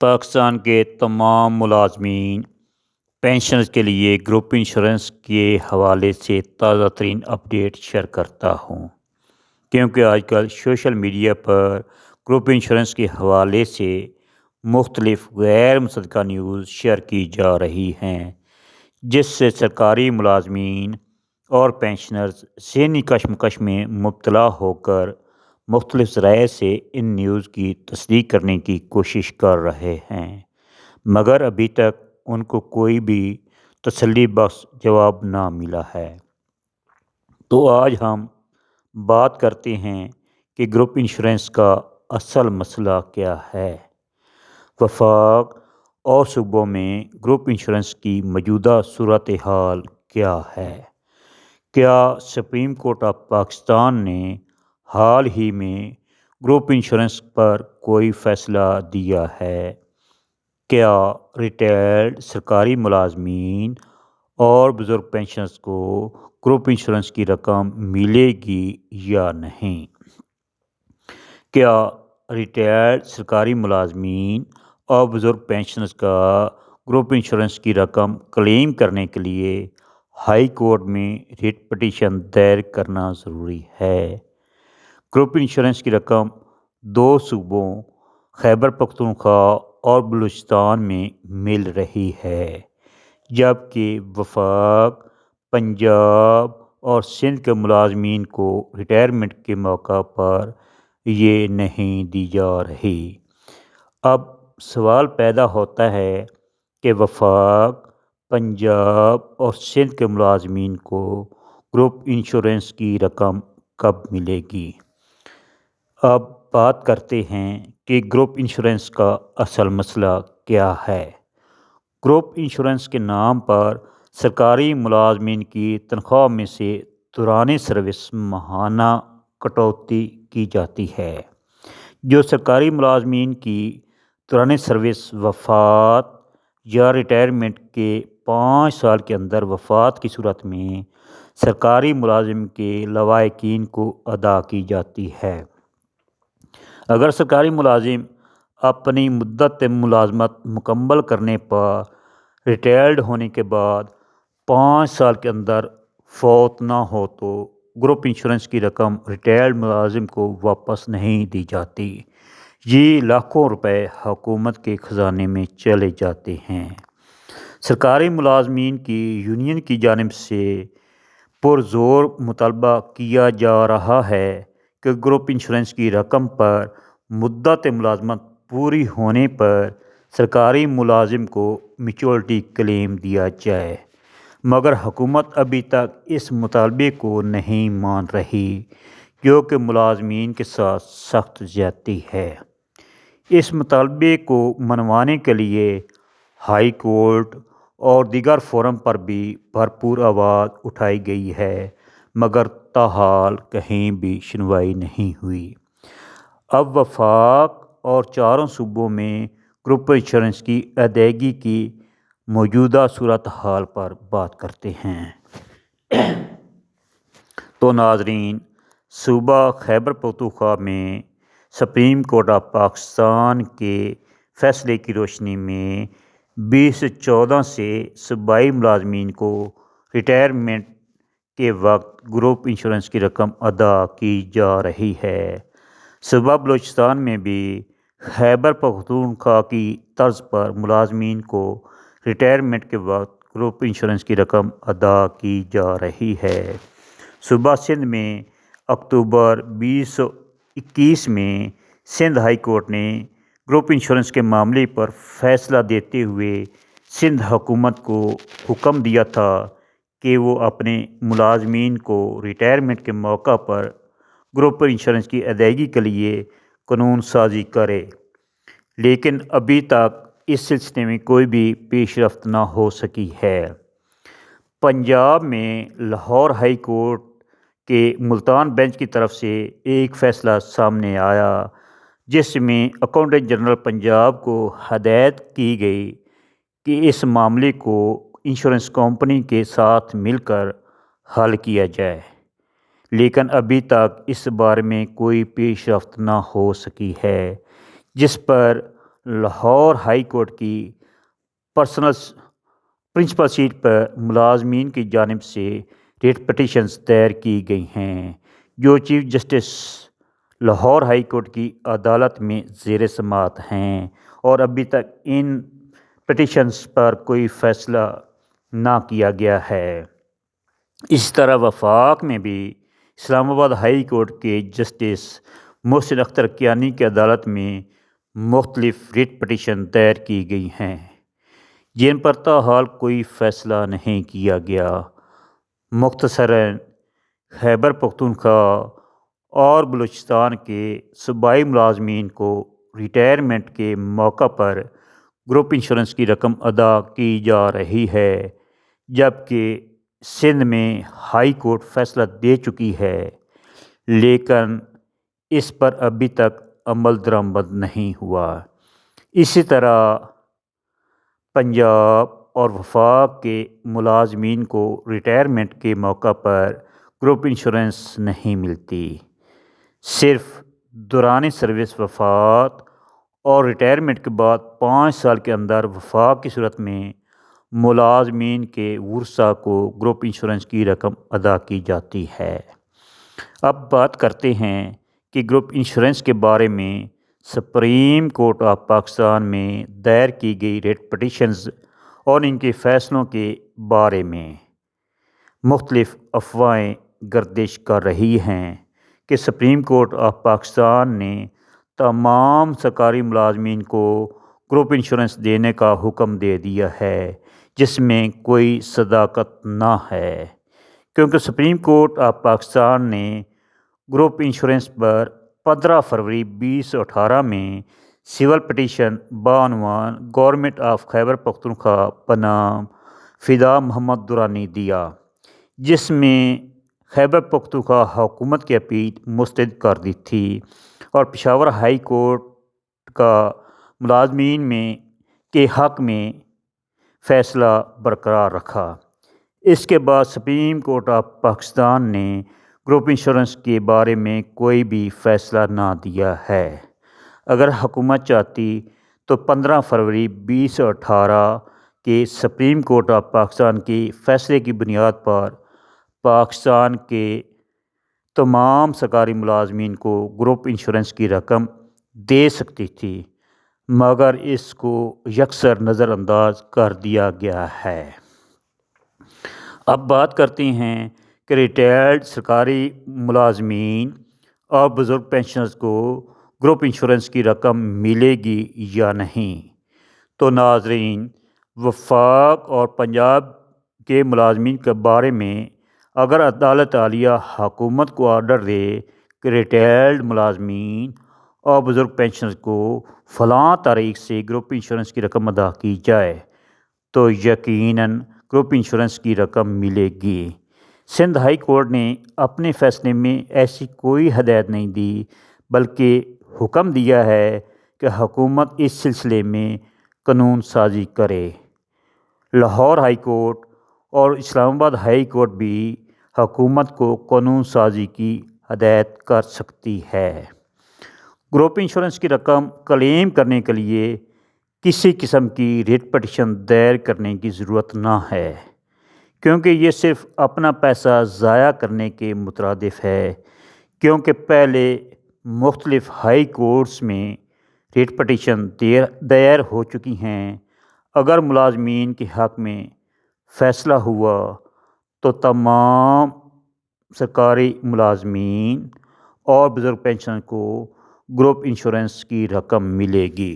پاکستان کے تمام ملازمین پینشنز کے لیے گروپ انشورنس کے حوالے سے تازہ ترین اپڈیٹ شیئر کرتا ہوں، کیونکہ آج کل سوشل میڈیا پر گروپ انشورنس کے حوالے سے مختلف غیر مصدقہ نیوز شیئر کی جا رہی ہیں، جس سے سرکاری ملازمین اور پینشنرز ذہنی کشمکش میں مبتلا ہو کر مختلف ذرائع سے ان نیوز کی تصدیق کرنے کی کوشش کر رہے ہیں، مگر ابھی تک ان کو کوئی بھی تسلی بخش جواب نہ ملا ہے۔ تو آج ہم بات کرتے ہیں کہ گروپ انشورنس کا اصل مسئلہ کیا ہے، وفاق اور صوبوں میں گروپ انشورنس کی موجودہ صورتحال کیا ہے، کیا سپریم کورٹ آف پاکستان نے حال ہی میں گروپ انشورنس پر کوئی فیصلہ دیا ہے، کیا ریٹائرڈ سرکاری ملازمین اور بزرگ پینشنرز کو گروپ انشورنس کی رقم ملے گی یا نہیں، کیا ریٹائرڈ سرکاری ملازمین اور بزرگ پینشنرز کا گروپ انشورنس کی رقم کلیم کرنے کے لیے ہائی کورٹ میں ریٹ پٹیشن دائر کرنا ضروری ہے۔ گروپ انشورنس کی رقم دو صوبوں خیبر پختونخوا اور بلوچستان میں مل رہی ہے، جبکہ وفاق، پنجاب اور سندھ کے ملازمین کو ریٹائرمنٹ کے موقع پر یہ نہیں دی جا رہی۔ اب سوال پیدا ہوتا ہے کہ وفاق، پنجاب اور سندھ کے ملازمین کو گروپ انشورنس کی رقم کب ملے گی؟ اب بات کرتے ہیں کہ گروپ انشورنس کا اصل مسئلہ کیا ہے۔ گروپ انشورنس کے نام پر سرکاری ملازمین کی تنخواہ میں سے دوران سروس ماہانہ کٹوتی کی جاتی ہے۔ جو سرکاری ملازمین کی دوران سروس وفات یا ریٹائرمنٹ کے 5 سال کے اندر وفات کی صورت میں سرکاری ملازم کے لواحقین کو ادا کی جاتی ہے۔ اگر سرکاری ملازم اپنی مدت ملازمت مکمل کرنے پر ریٹائرڈ ہونے کے بعد 5 سال کے اندر فوت نہ ہو تو گروپ انشورنس کی رقم ریٹائرڈ ملازم کو واپس نہیں دی جاتی۔ یہ لاکھوں روپے حکومت کے خزانے میں چلے جاتے ہیں۔ سرکاری ملازمین کی یونین کی جانب سے پرزور مطالبہ کیا جا رہا ہے کہ گروپ انشورنس کی رقم پر مدت ملازمت پوری ہونے پر سرکاری ملازم کو میچورٹی کلیم دیا جائے، مگر حکومت ابھی تک اس مطالبے کو نہیں مان رہی، جو کہ ملازمین کے ساتھ سخت زیادتی ہے۔ اس مطالبے کو منوانے کے لیے ہائی کورٹ اور دیگر فورم پر بھی بھرپور آواز اٹھائی گئی ہے، مگر تاحال کہیں بھی سنوائی نہیں ہوئی۔ اب وفاق اور چاروں صوبوں میں گروپ انشورنس کی ادائیگی کی موجودہ صورتحال پر بات کرتے ہیں۔ تو ناظرین، صوبہ خیبر پختونخوا میں سپریم کورٹ آف پاکستان کے فیصلے کی روشنی میں 2014 سے صوبائی ملازمین کو ریٹائرمنٹ کے وقت گروپ انشورنس کی رقم ادا کی جا رہی ہے۔ صوبہ بلوچستان میں بھی خیبر پختونخوا کی طرز پر ملازمین کو ریٹائرمنٹ کے وقت گروپ انشورنس کی رقم ادا کی جا رہی ہے۔ صوبہ سندھ میں اکتوبر 2021 میں سندھ ہائی کورٹ نے گروپ انشورنس کے معاملے پر فیصلہ دیتے ہوئے سندھ حکومت کو حکم دیا تھا کہ وہ اپنے ملازمین کو ریٹائرمنٹ کے موقع پر گروپ انشورنس کی ادائیگی کے لیے قانون سازی کرے، لیکن ابھی تک اس سلسلے میں کوئی بھی پیش رفت نہ ہو سکی ہے۔ پنجاب میں لاہور ہائی کورٹ کے ملتان بینچ کی طرف سے ایک فیصلہ سامنے آیا، جس میں اکاؤنٹنٹ جنرل پنجاب کو ہدایت کی گئی کہ اس معاملے کو انشورنس کمپنی کے ساتھ مل کر حل کیا جائے، لیکن ابھی تک اس بارے میں کوئی پیش رفت نہ ہو سکی ہے، جس پر لاہور ہائی کورٹ کی پرنسپل سیٹ پر ملازمین کی جانب سے ریٹ پٹیشنز دائر کی گئی ہیں جو chief justice Lahore high court کی عدالت میں زیر سماعت ہیں اور ابھی تک ان پٹیشنز پر کوئی فیصلہ نہ کیا گیا ہے۔ اس طرح وفاق میں بھی اسلام آباد ہائی کورٹ کے جسٹس محسن اختر کیانی کی عدالت میں مختلف ریٹ پٹیشن دائر کی گئی ہیں جن پر تاحال کوئی فیصلہ نہیں کیا گیا۔ مختصراً خیبر پختونخوا اور بلوچستان کے صوبائی ملازمین کو ریٹائرمنٹ کے موقع پر گروپ انشورنس کی رقم ادا کی جا رہی ہے، جبکہ سندھ میں ہائی کورٹ فیصلہ دے چکی ہے، لیکن اس پر ابھی تک عمل درآمد نہیں ہوا۔ اسی طرح پنجاب اور وفاق کے ملازمین کو ریٹائرمنٹ کے موقع پر گروپ انشورنس نہیں ملتی۔ صرف دوران سروس وفات اور ریٹائرمنٹ کے بعد 5 سال کے اندر وفات کی صورت میں ملازمین کے ورثاء کو گروپ انشورنس کی رقم ادا کی جاتی ہے۔ اب بات کرتے ہیں کہ گروپ انشورنس کے بارے میں سپریم کورٹ آف پاکستان میں دائر کی گئی ریٹ پٹیشنز اور ان کے فیصلوں کے بارے میں۔ مختلف افواہیں گردش کر رہی ہیں کہ سپریم کورٹ آف پاکستان نے تمام سرکاری ملازمین کو گروپ انشورنس دینے کا حکم دے دیا ہے، جس میں کوئی صداقت نہ ہے، کیونکہ سپریم کورٹ آف پاکستان نے گروپ انشورنس پر 15 فروری 2018 میں civil petition بعنوان government of Khyber Pakhtunkhwa بنام فدا محمد درانی دیا، جس میں خیبر پختونخوا حکومت کی اپیل مسترد کر دی تھی اور پشاور ہائی کورٹ کا ملازمین کے حق میں فیصلہ برقرار رکھا۔ اس کے بعد سپریم کورٹ آف پاکستان نے گروپ انشورنس کے بارے میں کوئی بھی فیصلہ نہ دیا ہے۔ اگر حکومت چاہتی تو 15 فروری 2018 کے سپریم کورٹ آف پاکستان کے فیصلے کی بنیاد پر پاکستان کے تمام سرکاری ملازمین کو گروپ انشورنس کی رقم دے سکتی تھی، مگر اس کو یکسر نظر انداز کر دیا گیا ہے۔ اب بات کرتے ہیں کہ ریٹائرڈ سرکاری ملازمین اور بزرگ پینشنرز کو گروپ انشورنس کی رقم ملے گی یا نہیں۔ تو ناظرین، وفاق اور پنجاب کے ملازمین کے بارے میں اگر عدالت عالیہ حکومت کو آرڈر دے کہ ریٹائرڈ ملازمین اور بزرگ پینشنرز کو فلاں تاریخ سے گروپ انشورنس کی رقم ادا کی جائے تو یقیناً گروپ انشورنس کی رقم ملے گی۔ سندھ ہائی کورٹ نے اپنے فیصلے میں ایسی کوئی ہدایت نہیں دی، بلکہ حکم دیا ہے کہ حکومت اس سلسلے میں قانون سازی کرے۔ لاہور ہائی کورٹ اور اسلام آباد ہائی کورٹ بھی حکومت کو قانون سازی کی ہدایت کر سکتی ہے۔ گروپ انشورنس کی رقم کلیم کرنے کے لیے کسی قسم کی ریٹ پٹیشن دائر کرنے کی ضرورت نہ ہے، کیونکہ یہ صرف اپنا پیسہ ضائع کرنے کے مترادف ہے، کیونکہ پہلے مختلف ہائی کورٹس میں ریٹ پٹیشن دائر ہو چکی ہیں۔ اگر ملازمین کے حق میں فیصلہ ہوا تو تمام سرکاری ملازمین اور بزرگ پینشن کو گروپ انشورنس کی رقم ملے گی۔